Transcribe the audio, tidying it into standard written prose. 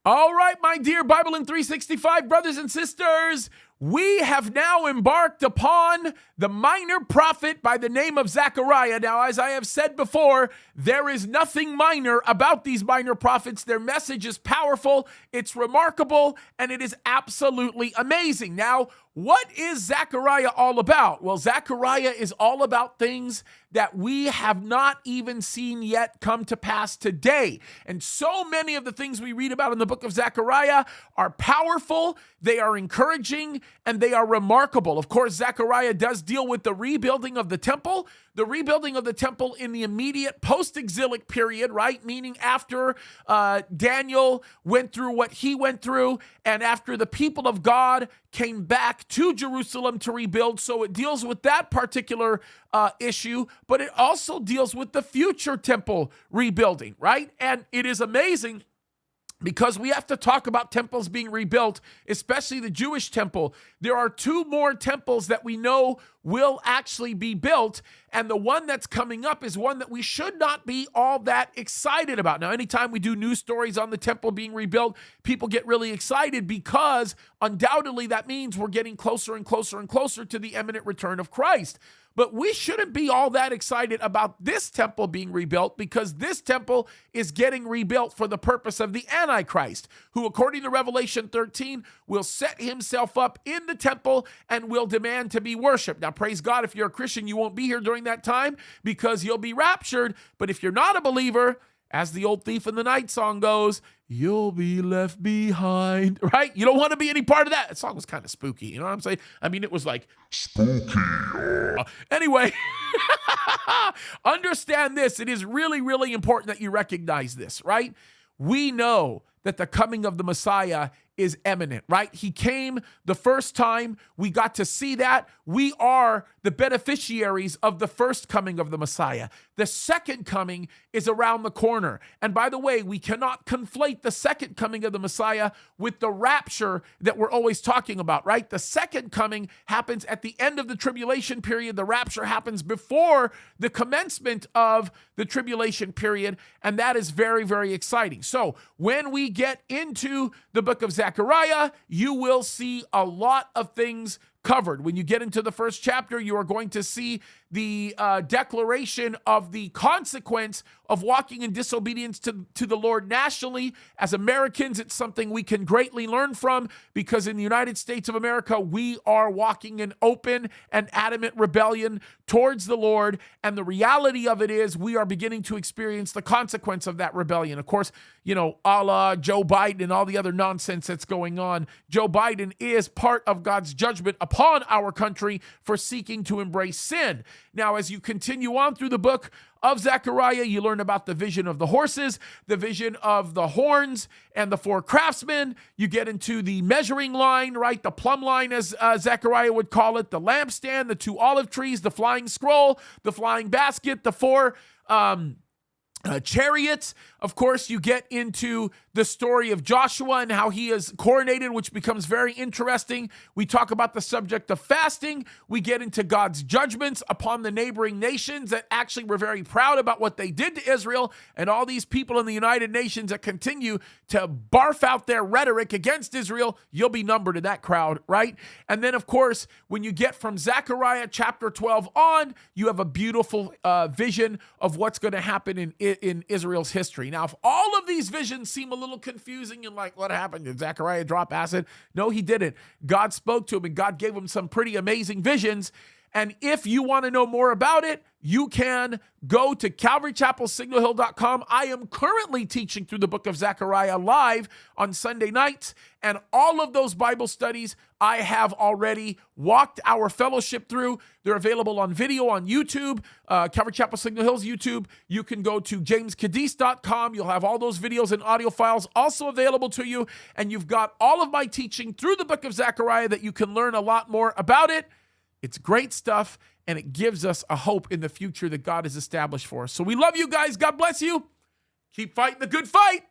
All right, my dear BIBLEin365 brothers and sisters, we have now embarked upon the minor prophet by the name of Zechariah. Now, as I have said before, there is nothing minor about these minor prophets. Their message is powerful, it's remarkable, and it is absolutely amazing. Now, what is Zechariah all about? Well, Zechariah is all about things that we have not even seen yet come to pass today. And so many of the things we read about in the book of Zechariah are powerful, they are encouraging, and they are remarkable. Of course, Zechariah does deal with the rebuilding of the temple in the immediate post-exilic period, right? Meaning after Daniel went through what he went through, and after the people of God came back to Jerusalem to rebuild. So it deals with that particular issue, but it also deals with the future temple rebuilding, right? And it is amazing because we have to talk about temples being rebuilt, especially the Jewish temple. There are two more temples that we know will actually be built, and the one that's coming up is one that we should not be all that excited about. Now, anytime we do news stories on the temple being rebuilt, people get really excited because undoubtedly that means we're getting closer and closer and closer to the imminent return of Christ. But we shouldn't be all that excited about this temple being rebuilt because this temple is getting rebuilt for the purpose of the Antichrist, who, according to Revelation 13, will set himself up in the temple and will demand to be worshiped. Now, praise God, if you're a Christian, you won't be here during that time because you'll be raptured. But if you're not a believer, as the old Thief in the Night song goes, you'll be left behind, right? You don't want to be any part of that. That song was kind of spooky, you know what I'm saying? I mean, it was like, spooky. Anyway, understand this. It is really, really important that you recognize this, right? We know that the coming of the Messiah is imminent, right? He came the first time. We got to see that. We are the beneficiaries of the first coming of the Messiah. The second coming is around the corner. And by the way, we cannot conflate the second coming of the Messiah with the rapture that we're always talking about, right? The second coming happens at the end of the tribulation period. The rapture happens before the commencement of the tribulation period. And that is very, very exciting. So when we get into the book of Zechariah, you will see a lot of things covered. When you get into the first chapter, you are going to see the declaration of the consequence of walking in disobedience to the Lord nationally. As Americans, it's something we can greatly learn from because in the United States of America, we are walking in open and adamant rebellion towards the Lord. And the reality of it is we are beginning to experience the consequence of that rebellion. Of course, you know, a la Joe Biden and all the other nonsense that's going on. Joe Biden is part of God's judgment upon our country for seeking to embrace sin. Now, as you continue on through the book of Zechariah, you learn about the vision of the horses, the vision of the horns and the four craftsmen. You get into the measuring line, right? The plumb line, as Zechariah would call it, the lampstand, the two olive trees, the flying scroll, the flying basket, the four chariots. Of course, you get into the story of Joshua and how he is coronated, which becomes very interesting. We talk about the subject of fasting. We get into God's judgments upon the neighboring nations that actually were very proud about what they did to Israel, and all these people in the United Nations that continue to barf out their rhetoric against Israel. You'll be numbered in that crowd, right? And then, of course, when you get from Zechariah chapter 12 on, you have a beautiful vision of what's going to happen in Israel's history. Now, if all of these visions seem a little confusing and like, what happened? Did Zechariah drop acid? No, he didn't. God spoke to him and God gave him some pretty amazing visions. And if you want to know more about it, you can go to CalvaryChapelSignalHill.com. I am currently teaching through the book of Zechariah live on Sunday nights, and all of those Bible studies I have already walked our fellowship through. They're available on video on YouTube, Calvary Chapel Signal Hill's YouTube. You can go to JamesKaddis.com. You'll have all those videos and audio files also available to you, and you've got all of my teaching through the book of Zechariah that you can learn a lot more about it. It's great stuff, and it gives us a hope in the future that God has established for us. So we love you guys. God bless you. Keep fighting the good fight.